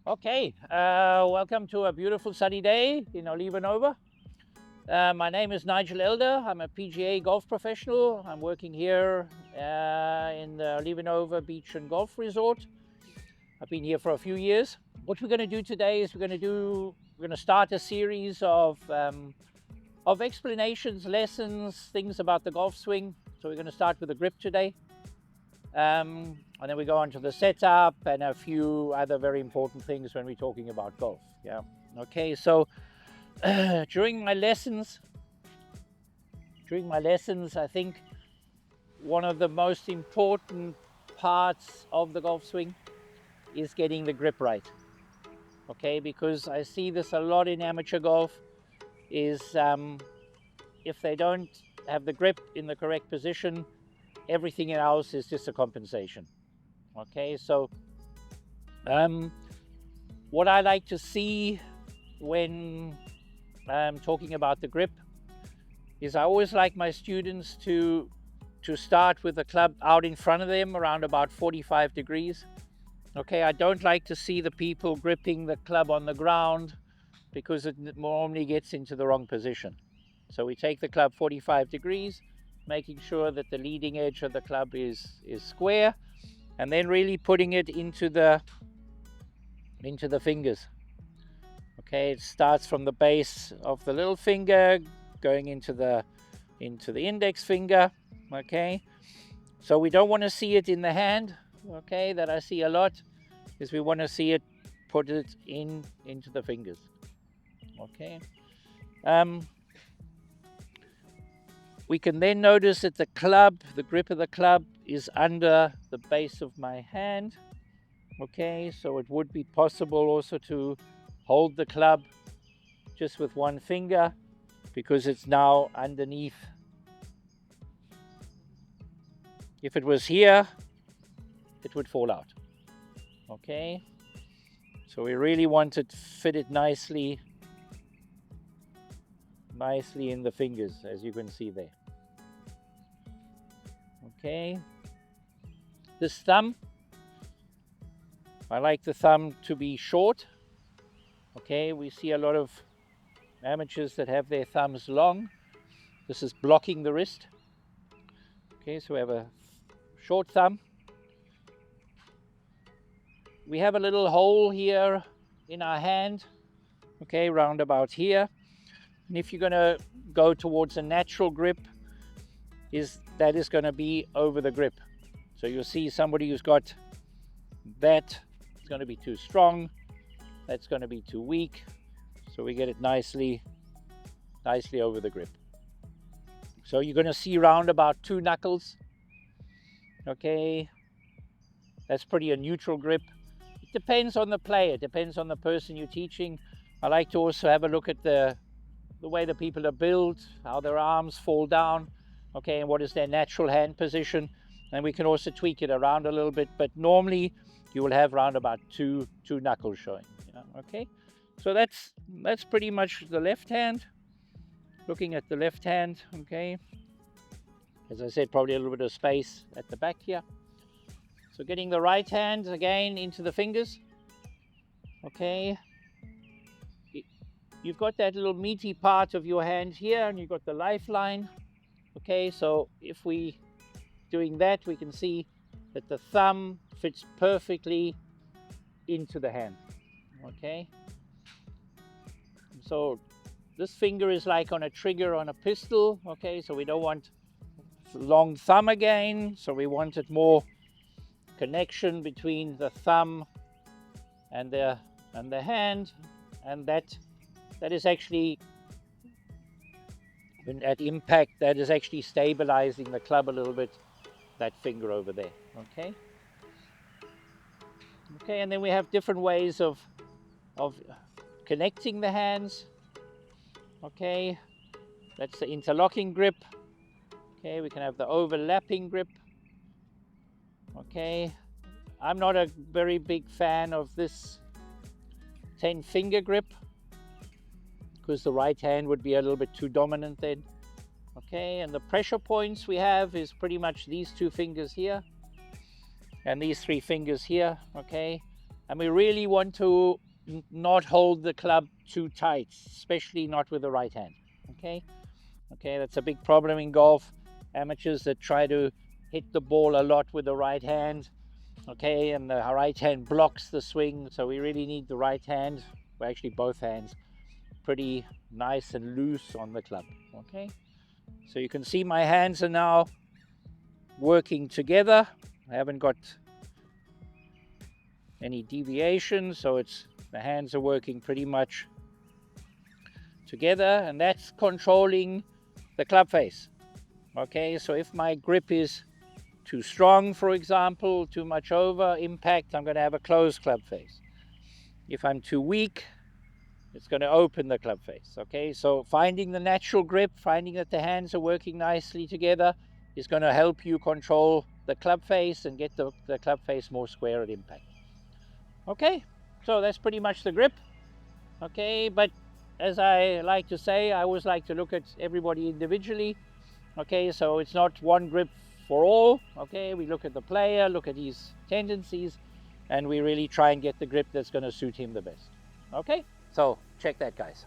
Okay, welcome to a beautiful sunny day in Oliva. My name is Nigel Elder. I'm a PGA golf professional. I'm working here in the Oliva Beach and Golf Resort. I've been here for a few years. What we're going to do today is we're going to start a series of explanations, lessons, things about the golf swing. So we're going to start with the grip today. And then we go on to the setup and a few other very important things when we're talking about golf. Yeah. Okay. So during my lessons, I think one of the most important parts of the golf swing is getting the grip right. Okay, because I see this a lot in amateur golf. Is if they don't have the grip in the correct position, everything else is just a compensation. Okay, so what I like to see when I'm talking about the grip is I always like my students to start with the club out in front of them around about 45 degrees. Okay, I don't like to see the people gripping the club on the ground because it normally gets into the wrong position. So we take the club 45 degrees, making sure that the leading edge of the club is square, and then really putting it into the fingers. Okay, it starts from the base of the little finger, going into the index finger. Okay, so we don't want to see it in the hand. Okay, that I see a lot is we want to see it, put it into the fingers. Okay, we can then notice that the grip of the club is under the base of my hand. Okay, so it would be possible also to hold the club just with one finger because it's now underneath. If it was here, it would fall out. Okay, so we really want to fit it nicely in the fingers, as you can see there. Okay, this thumb, I like the thumb to be short. Okay, we see a lot of amateurs that have their thumbs long. This is blocking the wrist. Okay, so we have a short thumb. We have a little hole here in our hand, okay, round about here. And if you're going to go towards a natural grip, that is going to be over the grip. So you'll see somebody who's got that is going to be too strong, that's going to be too weak. So we get it nicely over the grip. So you're going to see round about 2 knuckles. Okay, that's pretty a neutral grip. It depends on the player, it depends on the person you're teaching. I like to also have a look at the way the people are built, how their arms fall down, okay, and what is their natural hand position. And we can also tweak it around a little bit, but normally you will have round about two knuckles showing. Yeah, okay, so that's pretty much the left hand. Looking at the left hand, okay, as I said, probably a little bit of space at the back here. So getting the right hand again into the fingers. Okay, you've got that little meaty part of your hand here, and you've got the lifeline. Okay, so if we doing that, we can see that the thumb fits perfectly into the hand. Okay, so this finger is like on a trigger on a pistol. Okay, so we don't want long thumb again, so we wanted more connection between the thumb and the hand, and that is actually, when at impact, that is actually stabilizing the club a little bit, that finger over there. Okay, and then we have different ways of connecting the hands. Okay, that's the interlocking grip. Okay, we can have the overlapping grip. Okay, I'm not a very big fan of this 10 finger grip because the right hand would be a little bit too dominant then. Okay, and the pressure points we have is pretty much these 2 fingers here and these 3 fingers here. Okay, And we really want to not hold the club too tight, especially not with the right hand. Okay, that's a big problem in golf. Amateurs that try to hit the ball a lot with the right hand, okay, and the right hand blocks the swing, so we really need the right hand, well, actually both hands, pretty nice and loose on the club. Okay, so you can see my hands are now working together. I haven't got any deviation, so the hands are working pretty much together, and that's controlling the club face. Okay, so if my grip is too strong, for example, too much over impact, I'm going to have a closed club face. If I'm too weak, it's going to open the club face. Okay, so finding the natural grip, finding that the hands are working nicely together is going to help you control the club face and get the club face more square at impact. Okay, so that's pretty much the grip. Okay, but as I like to say, I always like to look at everybody individually. Okay, so it's not one grip for all. Okay, we look at the player, look at his tendencies, and we really try and get the grip that's going to suit him the best. Okay, so check that, guys.